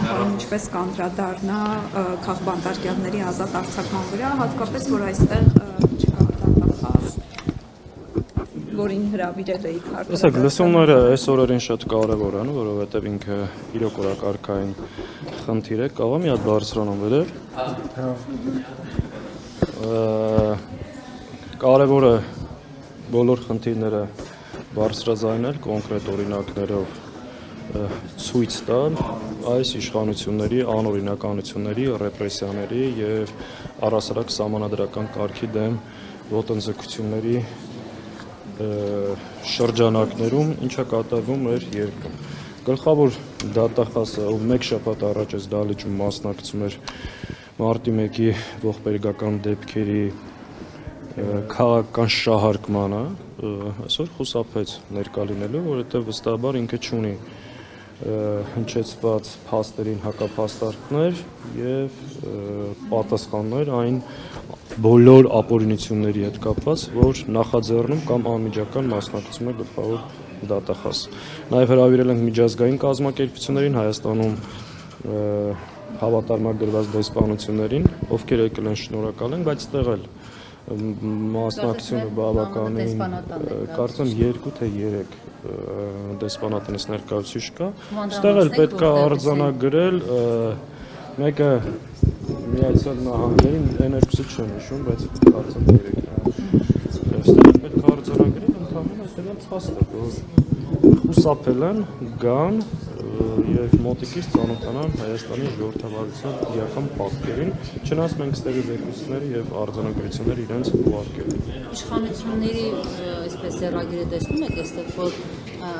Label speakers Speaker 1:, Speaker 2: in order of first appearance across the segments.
Speaker 1: ճանապարհում ինչպես կանդրադառնա քաղբանտարկյալների ազատ արձակման վրա, հատկապես որ այստեղ չկա դատախազ, որին հրավիրել էիք արտադրական։
Speaker 2: Տեսեք, լսումները այս օրերին շատ կարևոր են, որովհետև ինքը իրոք օրակարգային խնդիր է, կարող է մի հատ բարձրանամ վերև։ Կարևոր է բոլոր խնդիրները բարձրաձայնել կոնկրետ օրինակներով ցույց տալ այս իշխանությունների անօրինականությունների, ռեպրեսիաների եւ առասարակ սահմանադրական կարգի դեմ ոտնձգությունների շրջանակներում, ինչա կատարվում էր երկրում։ Գլխավոր դատախազը, ով մեկ շաբաթ առաջ այս դահլիճում մասնակցում էր մարտի 1-ի ողբերգական դեպքերի քաղաքական շահարկմանը, այսօր խուսափեց ներկա լինելու, որովհետև վստահաբար ինքը չունի հնչեցված փաստերին հակափաստարկներ եւ պատասխաններ այն բոլոր ապօրինությունների հետ կապված, որ նախաձեռնում կամ անմիջական մասնակցում է գլխավոր դատախազ։ Նաեւ հրավիրել ենք միջազգային կազմակերպություններին Հայաստանում հավատարմագրված դեսպանություններին, ովքեր եկել են շնորհակալ են, բայց ստեղ էլ մասնակցությունը բավականին կարծեմ 2 թե 3 դեսպանատենից ներկայացուցիչ կա։ Ստեղ էլ պետք է արձանագրել մեկը Միացյալ Նահանգների ներկայացուցիչ չեմ հիշում, բայց կարծեմ 3 ստեղ պետք է արձանագրել ընդհանրապես դրանց փաստը, որ խուսափել են գան եւ մոտիկից ծանոթանան Հայաստանի ժողովրդավարության իրական պատկերին, չնայած մենք ստերի զեկույցները եւ արձանագրությունները իրենց ուղարկել ենք։
Speaker 3: Իշխանությունների այսպես սեռագիրը տեսնում եք, այստեղ որ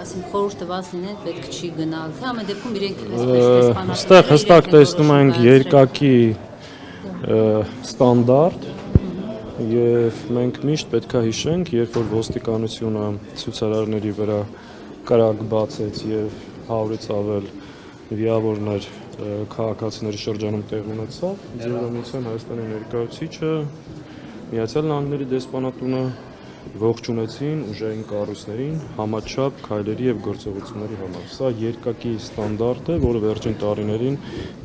Speaker 3: ասենք խորհուրդ տված լինեն, պետք չի գնալ, թե ամեն դեպքում իրենք այսպես դեսպանատները։
Speaker 2: Այստեղ հստակ տեսնում ենք երկակի ստանդարտ եւ մենք միշտ պետք է հիշենք, երբ որ ոստիկանությունը ցուցարարների վրա կրակ բացեց եւ 100-ից ավել վիավորներ քաղաքացիների շրջանում տեղ ունեցավ, Ձևամիության Հայաստանի ներկայացուցիչը Միացյալ Նահանգների դեսպանատունը ողջունեցին ուժային կառույցներին համաչափ քայլերի եւ գործողությունների համար։ Սա երկակի ստանդարտ է, որը վերջին տարիներին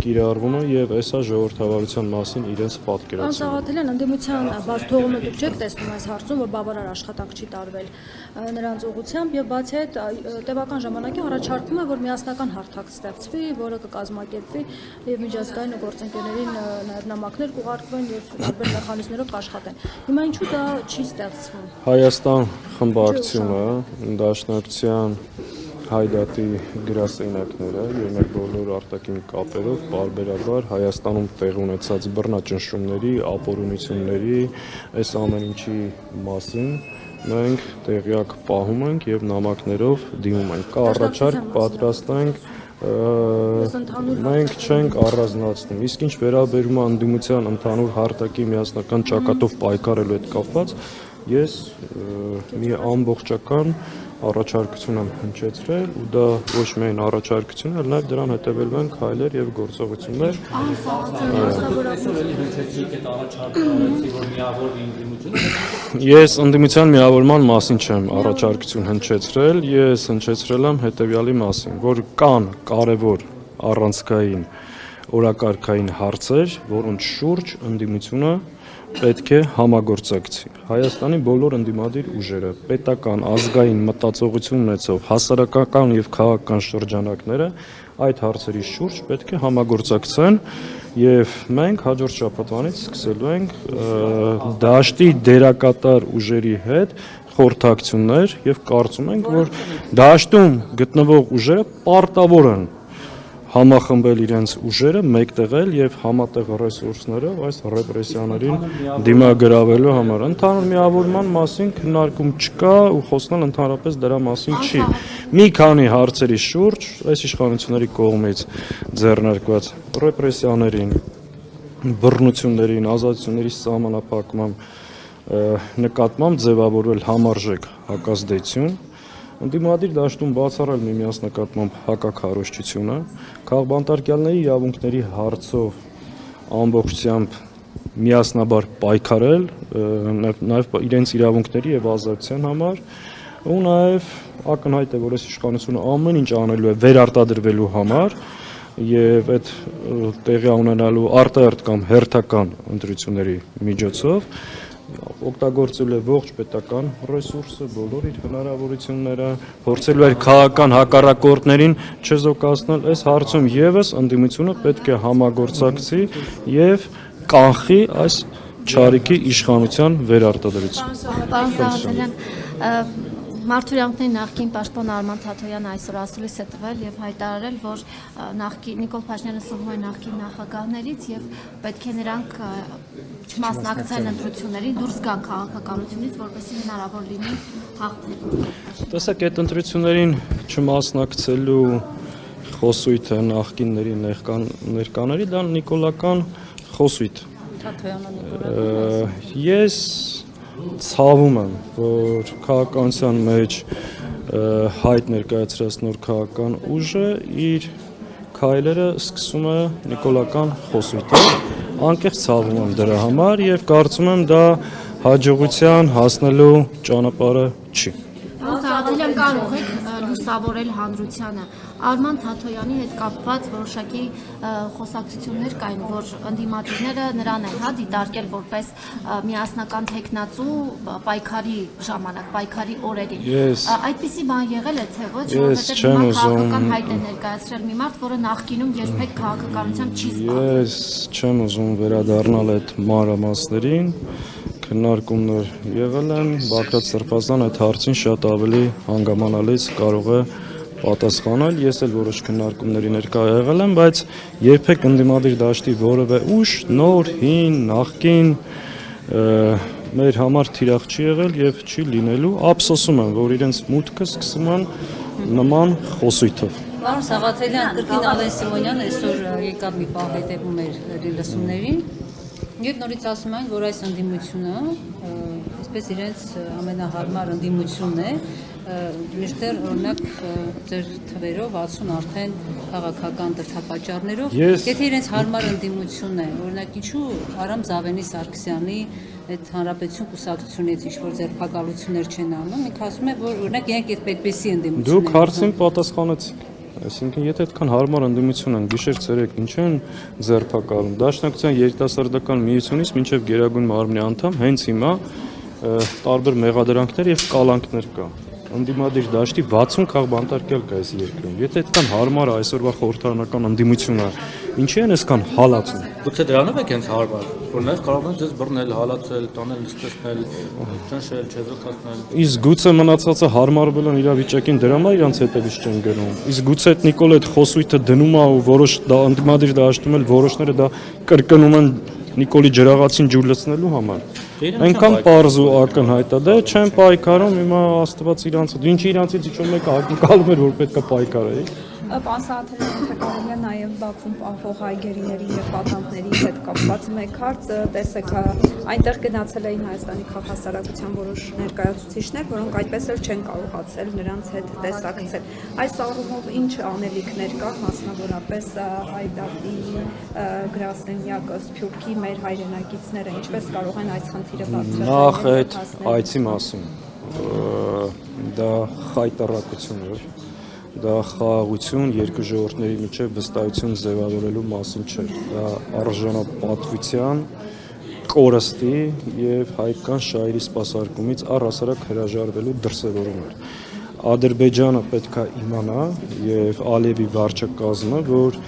Speaker 2: կիրառվում է եւ այսա ժողովրդավարության մասին իրենց պատկերացնում։
Speaker 4: Անսաղաթելյան ընդդիմության բաց թողումը դուք չեք տեսնում այս հարցում, որ բավարար աշխատանք չի տարվել նրանց ուղղությամբ եւ բացի այդ տևական ժամանակի առաջարկվում է, որ միասնական հարթակ ստեղծվի, որը կկազմակերպվի եւ միջազգային գործընկերներին նաեւ նամակներ կուղարկվեն եւ տարբեր մեխանիզմներով կաշխատեն։ Հիմա ինչու դա չի ստեղծվում։
Speaker 2: Հայաստան խմբակցությունը Դաշնակցության Հայդատի գրասենյակները եւ մեր բոլոր արտաքին կապերով բարբերաբար Հայաստանում տեղ ունեցած բռնաճնշումների, ապօրինությունների, այս ամեն ինչի մասին մենք տեղյակ պահում ենք եւ նամակներով դիմում ենք։ Կա առաջարկ պատրաստենք մենք չենք առանձնացնում։ Իսկ ինչ վերաբերում է ընդդիմության ընդհանուր հարթակի միասնական ճակատով պայքարելու հետ կապված, ես մի ամբողջական առաջարկություն եմ հնչեցրել ու դա ոչ միայն առաջարկություն է, այլ նաև դրան հետևելու են քայլեր եւ գործողություններ։ Ես ընդդիմության միավորման մասին չեմ առաջարկություն հնչեցրել, ես հնչեցրել եմ հետեւյալի մասին, որ կան կարևոր առանցքային օրակարգային հարցեր, որոնց շուրջ ընդդիմությունը պետք է համագործակցի։ Հայաստանի բոլոր ընդդիմադիր ուժերը, պետական, ազգային մտածողություն ունեցող հասարակական եւ քաղաքական շրջանակները այդ հարցերի շուրջ պետք է համագործակցեն եւ մենք հաջորդ շաբաթվանից սկսելու ենք դաշտի դերակատար ուժերի հետ խորհրդակցություններ եւ կարծում ենք, որ դաշտում գտնվող ուժերը պարտավոր են համախմբել իրենց ուժերը, մեկտեղել եւ համատեղ ռեսուրսներով այս ռեպրեսիաներին դիմագրավելու համար։ Ընդհանուր միավորման մասին քննարկում չկա ու խոսնել ընդհանրապես դրա մասին չի։ Մի քանի հարցերի շուրջ այս իշխանությունների կողմից ձեռնարկված ռեպրեսիաներին, բռնություններին, ազատությունների սահմանափակման նկատմամբ ձևավորվել համարժեք հակազդեցություն, ընդդիմադիր դաշտում բացառել միմյանց նկատմամբ հակաքարոզչությունը, քաղբանտարկյալների իրավունքների հարցով ամբողջությամբ միասնաբար պայքարել, նաև իրենց իրավունքների եւ ազատության համար, ու նաև ակնհայտ է, որ այս իշխանությունը ամեն ինչ անելու է վերարտադրվելու համար, եւ այդ տեղի ունենալու արտահերթ կամ հերթական ընտրությունների միջոցով օգտագործել է ողջ պետական ռեսուրսը, բոլոր իր հնարավորությունները, փորձելու էր քաղաքական հակառակորդներին չզոկացնել, այս հարցում եւս ընդդիմությունը պետք է համագործակցի եւ կանխի այս չարիքի իշխանության վերարտադրություն։
Speaker 5: Պարոն Սաղաթելյան, Մարդուրյանքների նախկին պաշտպան Արման Թաթոյանը այսօր ասուլիս է տվել եւ հայտարարել, որ Նիկոլ Փաշինյանը սնվում է նախկին նախագահներից եւ պետք է նրանք չմասնակցեն ընտրություններին, դուրս գան քաղաքականությունից, որպեսզի հնարավոր լինի հաղթել։
Speaker 2: Տեսեք, այդ ընտրություններին չմասնակցելու խոսույթը նախկինների ներկաների դա նիկոլական խոսույթ։ Ես ցավում եմ, որ քաղաքականության մեջ հայտ ներկայացրած նոր քաղաքական ուժը իր քայլերը սկսում է նիկոլական խոսույթով, անկեղծ ցավում եմ դրա համար եւ կարծում եմ դա հաջողության հասնելու ճանապարհը չի։
Speaker 5: Սաղաթելյան, կարող եք լուսավորել հանրությանը Արման Թաթոյանի հետ կապված որոշակի խոսակցություններ կային, որ ընդդիմադիրները նրան են դիտարկել որպես միասնական թեկնածու պայքարի ժամանակ, պայքարի օրերին։ Այդպիսի բան եղել է թե ոչ, որովհետև հիմա քաղաքական հայտ է ներկայացրել մի մարդ, որը նախկինում երբեք քաղաքականությամբ չի զբաղվել։
Speaker 2: Ես չեմ ուզում վերադառնալ այդ մանրամասներին, քննարկումներ եղել են, Բագրատ Սրբազան այդ հարցին շատ ավելի հանգամանալից կարող է պատասխանել, ես էլ որոշ քննարկումների ներկա եղել եմ, բայց երբեք ընդդիմադիր դաշտի որևէ ուժ, նոր, հին, նախկին մեր համար թիրախ չի եղել եւ չի լինելու, ափսոսում եմ, որ իրենց մուտքը սկսում են նման խոսույթով։
Speaker 3: Պարոն Սաղաթելյան, կրկին Ալեն Սիմոնյանը այսօր եկավ մի պահ հետևում էր լսումներին եւ նորից ասում են, որ այս ընդդիմությունը, այսպես իրենց ամենահարմար ընդդիմությունն է, միշտեր օրինակ ձեր թվերով 60 արդեն քաղաքական դրդապատճառներով, եթե իրենց հարմար ընդդիմությունն է, օրինակ ինչու Արամ Զավենի Սարգսյանի այդ հանրապետություն կուսակցությունից ինչ-որ ձերբակալություններ չեն անում, ինքը ասում է, որ օրինակ իրենք այդ այդպիսի ընդդիմություն են։
Speaker 2: Դուք հարցին պատասխանեցիք։ Այսինքն, եթե այդքան հարմար ընդդիմություն են, գիշեր-ցերեկ ինչ են ձերբակալում, Դաշնակցության երիտասարդական միությունից մինչև Գերագույն մարմնի անդամ հենց հիմա տարբեր մեղադրանքներ եւ կալանքներ կա։ Ընդդիմադիր դաշտի 60 քաղբանտարկյալ կա այս երկրում։ Եթե այդքան հարմար է այսօրվա խորհրդարանական ընդդիմությունը, ինչի են այսքան հալածում։
Speaker 6: Գուցե դրանով եք հենց հարմար, որ նաև կարող են ձեզ բռնել, հալածել, տանել, նստեցնել, ճնշել, չեզոքացնել։
Speaker 2: Իսկ գուցե մնացածը հարմարվել են իրավիճակին, դրա համար իրանց հետևից չեն գնում։ Իսկ գուցե այդ Նիկոլ այդ խոսույթը դնում է ու որոշ ընդդիմադիր դաշտում էլ որոշները դա կրկնում են Նիկոլի ջրաղացին ջուր լցնելու համար։ Այնքան պարզ ու ակնհայտ է, դե չեն պայքարում, հիմա Աստված իրանց, ինչի իրանցից ինչ-որ մեկը ակնկալում էր, որ պետք է պայքարի։
Speaker 1: Պարոն Սաղաթելյան, կարելի է նաև Բաքվում պահվող այգերիների եւ պատանդների հետ կապված մեկ հարց, տեսեք, այնտեղ գնացել էին Հայաստանի քաղաքասարակության որոշ ներկայացուցիչներ, որոնք այդպես էլ չեն կարողացել նրանց հետ տեսակցել։ Այս առումով ինչ անելիքներ կա, մասնավորապես Հայդատի, Գրասենյակը, Սփյուռքի մեր հայրենակիցները ինչպես կարող են այս խնդիրը բարձրացնել։
Speaker 2: Նախ այդ այցի մասին, դա խայտառակություն էր։ Դա խաղաղություն երկու ժողովուրդների միջև վստահություն ձևավորելու մասին չէր։ Դա արժանապատվության, կորստի եւ հայկական շահերի սպասարկումից առհասարակ հրաժարվելու դրսևորում էր։ Ադրբեջանը պետք է իմանա եւ Ալիևի վարչակազմը, որ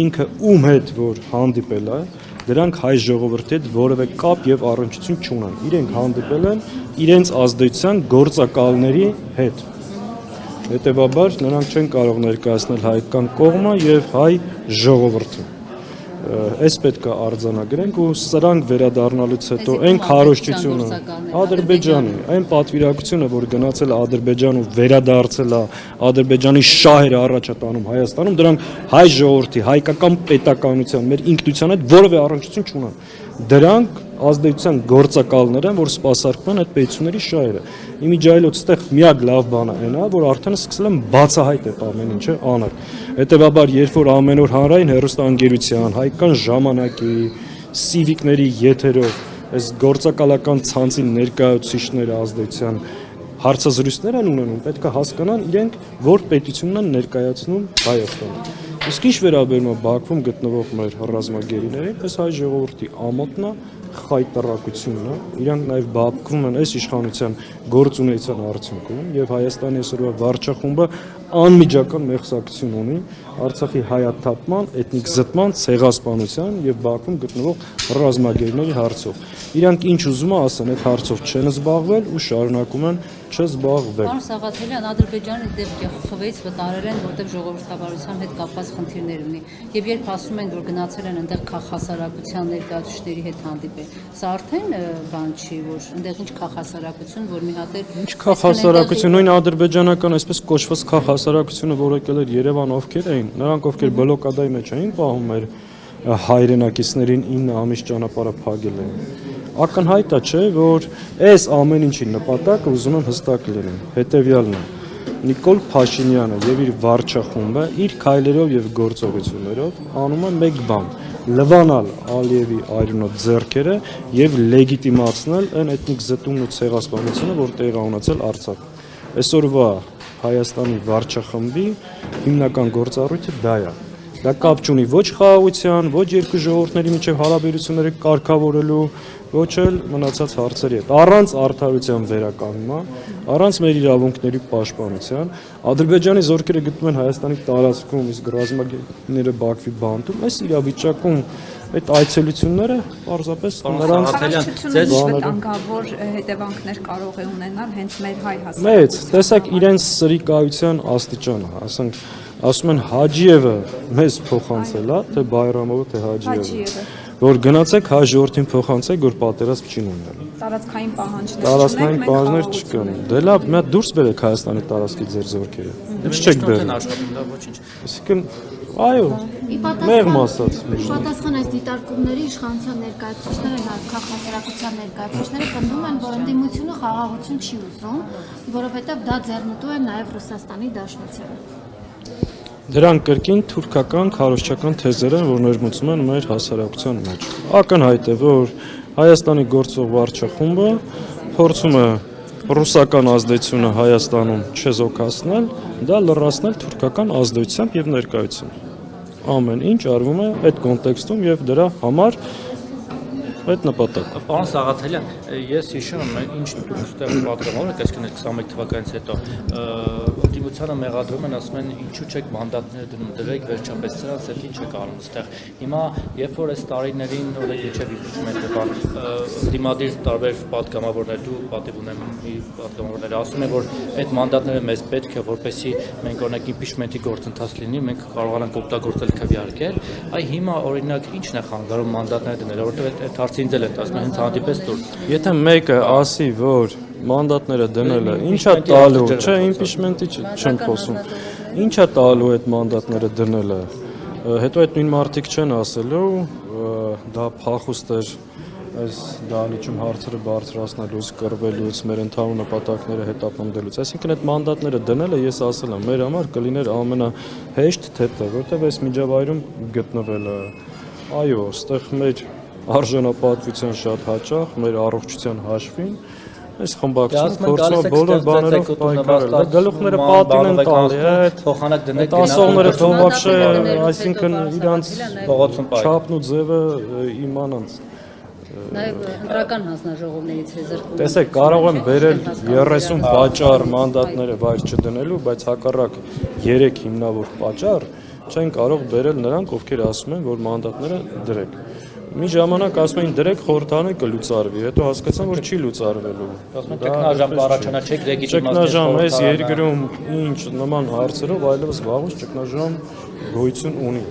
Speaker 2: ինքը ում հետ որ հանդիպել է, դրանք հայ ժողովրդի հետ որևէ կապ եւ առնչություն չունեն։ Իրենք հանդիպել են իրենց ազդեցության գործակալների հետ։ Հետևաբար նրանք չեն կարող ներկայացնել հայկական կողմը եւ հայ ժողովրդը։ Այս պետք է արձանագրենք ու սրանք վերադառնալուց հետո այն քարոզչությունը Ադրբեջանի, այն պատվիրակությունը, որ գնացել է Ադրբեջան ու վերադարձել է Ադրբեջանի շահերը առաջ է տանում Հայաստանում, դրանք հայ ժողովրդի, հայկական պետականության, մեր ինքնության հետ որևէ առնչություն չունեն։ Դրանք ազդեցության գործակալներ են, որ սպասարկում են այդ պետությունների շահերը։ Իմիջայլոց այդտեղ միակ լավ բանը այն է, որ արդեն սկսել են բացահայտ այդ ամեն ինչը անել։ Հետևաբար, երբ որ ամեն օր հանրային հեռուստաընկերության, հայկական ժամանակի, սիվիկների եթերով այս գործակալական ցանցի ներկայացուցիչները ազդեցության հարցազրույցներ են ունենում, պետք է հասկանան իրենք որ պետությունն են ներկայացնում Հայաստանը։ Իսկ ինչ վերաբերում է Բաքվում գտնվող մեր ռազմագերիներին, այս հայ ժողովրդի ամոթն է, խայտարակությունն է, իրանք նաև Բաքվում են այս իշխանության գործունեության արդյունքում եւ Հայաստանի այսօրվա վարչախումբը անմիջական մեղսակցություն ունի Արցախի հայաթափման, էթնիկ զտման, ցեղասպանության եւ Բաքվում գտնվող ռազմագերիների հարցով։ Իրանք ինչ ուզում են ասեն, այդ հարցով չեն զբաղվել ու շարունակում են չզբաղվել։
Speaker 3: Պարոն Սաղաթելյան, Ադրբեջանի դեպքը խվից վտարել են, որտեղ ժողովրդավարության հետ կապված խնդիրներ ունի։ Եվ երբ ասում են, որ գնացել են այնտեղ քաղաքասարակության ներկայացուցիչների հետ հանդիպել, սա արդեն բան չի, որ այնտեղ ինչ քաղաքասարակություն, որ մի հատ էլ
Speaker 2: Ինչ քաղաքասարակություն, նույն ադրբեջանական այսպես կոչված քաղաքասարակությունը, որ եկել էր Երևան, ովքեր էին, նրանք ովքեր բլոկադայի մեջ էին պահում մեր հայրենակիցներին 9 ամիս ճանապարհը փակել էին։ Ակնհայտ է, չէ, որ այս ամեն ինչի նպատակը ուզում են հստակ լինի, հետևյալն է. Նիկոլ Փաշինյանը եւ իր վարչախումբը իր քայլերով եւ գործողություններով անում են մեկ բան՝ լվանալ Ալիևի այրունոտ ձեռքերը եւ լեգիտիմացնել այն էթնիկ զտումն ու ցեղասպանությունը, որ տեղի է ունեցել Արցախ։ Այսօրվա Հայաստանի վարչախմբի հիմնական գործառույթը դա է։ Դա կապ չունի ոչ խաղաղության, ոչ երկու ժողովուրդների միջև հարաբերությունները կարգավորելու, ոչ էլ մնացած հարցերի հետ։ Առանց արդարության վերականգնման, առանց մեր իրավունքների պաշտպանության, Ադրբեջանի զորքերը գտնվում են Հայաստանի տարածքում, իսկ ռազմագերիները Բաքվի բանտում, այս իրավիճակում այդ այցելությունները պարզապես նրանց
Speaker 1: վտանգավոր հետևանքներ կարող է ունենալ հենց մեր հայ հասարակության։
Speaker 2: Մեծ, տեսակ իրենց սրիկայության աստիճանը, ասենք ասում են Հաջիևը մեզ փոխանցել է, թե Բայրամովը, թե Հաջիևը, որ գնացեք հայ ժողովրդին փոխանցեք, որ պատերազմ չի ունենալու։
Speaker 1: Տարածքային պահանջներ
Speaker 2: Տարածքային պահանջներ չկան։ Դե լավ, մի հատ դուրս բերեք Հայաստանի տարածքից ձեր զորքերը։ Ինչ չեք բերում։ Այսինքն, այո, մեղմ ասած։
Speaker 5: Պատասխան այս դիտարկումների իշխանության ներկայացուցիչները, նաև քաղաքասարակության ներկայացուցիչները պնդում են, որ ընդդիմությունը խաղաղություն չի ուզում, որովհետև դա ձեռնտու է նաև Ռուսաստանի Դաշնությանը։
Speaker 2: Դրանք կրկին թուրքական քարոզչական թեզեր են, որ ներմուծում են մեր հասարակության մեջ։ Ակնհայտ է, որ Հայաստանի գործող վարչախումբը փորձում է ռուսական ազդեցությունը Հայաստանում չեզոքացնել, դա լրացնել թուրքական ազդեցությամբ եւ ներկայությամբ։ Ամեն ինչ արվում է այդ կոնտեքստում եւ դրա համար այդ նպատակ։
Speaker 6: Պարոն Սաղաթելյան, ես հիշում եմ, ինչ դուք ստեղ պատգամավոր եք, այսինքն 21 թվականից հետո ընդդիմությանը մեղադրում են, ասում են ինչու չեք մանդատներ դնում, դրեք վերջապես սրանց հետ ինչ եք անում այստեղ։ Հիմա երբ որ այս տարիներին օրենք միջև impeachment-ը բան ընդդիմադիր տարբեր պատգամավորներ, դու պատիվ ունեմ մի պատգամավորներ ասում են, որ այդ մանդատները մեզ պետք է, որպեսզի մենք օրինակ impeachment-ի գործընթաց լինի, մենք կարողանանք օգտագործել քվեարկել։ Այ հիմա օրինակ ինչն է խանգարում մանդատներ դնել, որովհետև այդ հարցին դել են ասում, հենց հանդիպես դուր։
Speaker 2: Եթե մեկը ասի, որ մանդատները դնելը ինչա տալու, չէ, impeachment-ի չեմ խոսում։ Ինչա տալու այդ մանդատները դնելը։ Հետո այդ նույն մարդիկ չեն ասելու, դա փախուստ էր այս դահլիճում հարցերը բարձրացնելուց, կռվելուց, մեր ընդհանուր նպատակները հետապնդելուց։ Այսինքն այդ մանդատները դնելը ես ասել եմ, մեր համար կլիներ ամենահեշտ թեթը, որտեղ այս միջավայրում գտնվելը։ Այո, այստեղ մեր արժանապատվության շատ հաճախ, մեր առողջության հաշվին այս խմբակցությունը փորձում է բոլոր բաներով պայքարել։ Գլուխները պատին են տալի,
Speaker 6: փոխանակ դնեք
Speaker 2: ասողները թող вообще, այսինքն իրանց
Speaker 6: փողոցում պայք։
Speaker 2: չափն ու ձևը իմանանց։
Speaker 3: նաև ընտրական հանձնաժողովներից է զրկվում։
Speaker 2: Տեսեք, կարող եմ բերել 30 պատճառ մանդատները վայր չդնելու, բայց հակառակ 3 հիմնավոր պատճառ չեն կարող բերել նրանք, ովքեր ասում են, որ մանդատները դրեք։ Մի ժամանակ ասում էին դրեք խորհրդանը կլուծարվի, հետո հասկացան, որ չի լուծարվելու։
Speaker 6: Ասում են ճգնաժամ կառաջանա, չեք լեգիտիմացնել։
Speaker 2: Ճգնաժամ այս երկրում ինչ նման հարցերով այլևս վաղուց ճգնաժամ գոյություն ունի։